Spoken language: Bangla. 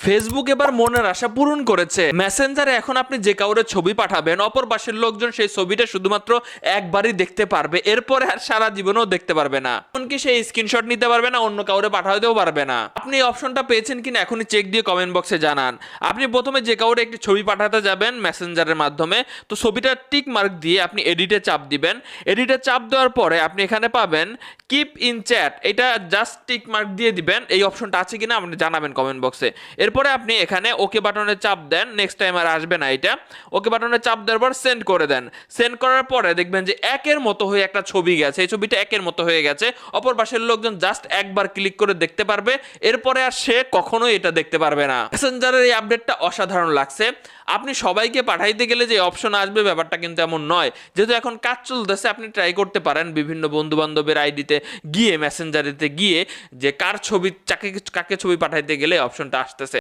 ফেসবুক এবার মনের আশা পূরণ করেছে। মেসেঞ্জারে এখন আপনি যে কাউরে ছবি পাঠাবেন, অপর পাশের লোকজন সেই ছবিটা শুধুমাত্র একবারই দেখতে পারবে, এরপরে আর সারা জীবনেও দেখতে পারবে না। এমনকি সেই স্ক্রিনশট নিতে পারবে না, অন্য কাউরে পাঠাতেও পারবে না। আপনি এই অপশনটা পেয়েছেন কিনা এখনই চেক দিয়ে কমেন্ট বক্সে জানান। আপনি প্রথমে যে কাউরে একটি ছবি পাঠাতে যাবেন মেসেঞ্জারের মাধ্যমে, তো ছবিটা টিক মার্ক দিয়ে আপনি এডিটে চাপ দিবেন। এডিটে চাপ দেওয়ার পরে আপনি এখানে পাবেন কিপ ইন চ্যাট, এটা জাস্ট টিক মার্ক দিয়ে দিবেন। এই অপশনটা আছে কিনা আপনি জানাবেন কমেন্ট বক্সে। এরপরে আপনি এখানে ওকে বাটনে চাপ দেন, নেক্সট টাইম আর আসবে না এটা। ওকে বাটনে চাপ দেওয়ার পর সেন্ড করে দেন। সেন্ড করার পরে দেখবেন যে একের মতো হয়ে একটা ছবি গেছে, এই ছবিটা একের মতো হয়ে গেছে। অপর পাশের লোকজন জাস্ট একবার ক্লিক করে দেখতে পারবে, এরপরে আর সে কখনোই এটা দেখতে পারবে না। মেসেঞ্জারের এই আপডেটটা অসাধারণ লাগছে। আপনি সবাইকে পাঠাইতে গেলে যে অপশন আসবে ব্যাপারটা কিন্তু এমন নয়। যেহেতু এখন কাজ চলতেছে, আপনি ট্রাই করতে পারেন বিভিন্ন বন্ধু বান্ধবের আইডিতে গিয়ে, মেসেঞ্জারেতে গিয়ে, যে কার ছবি কাকে ছবি পাঠাইতে গেলে অপশনটা আসতেছে।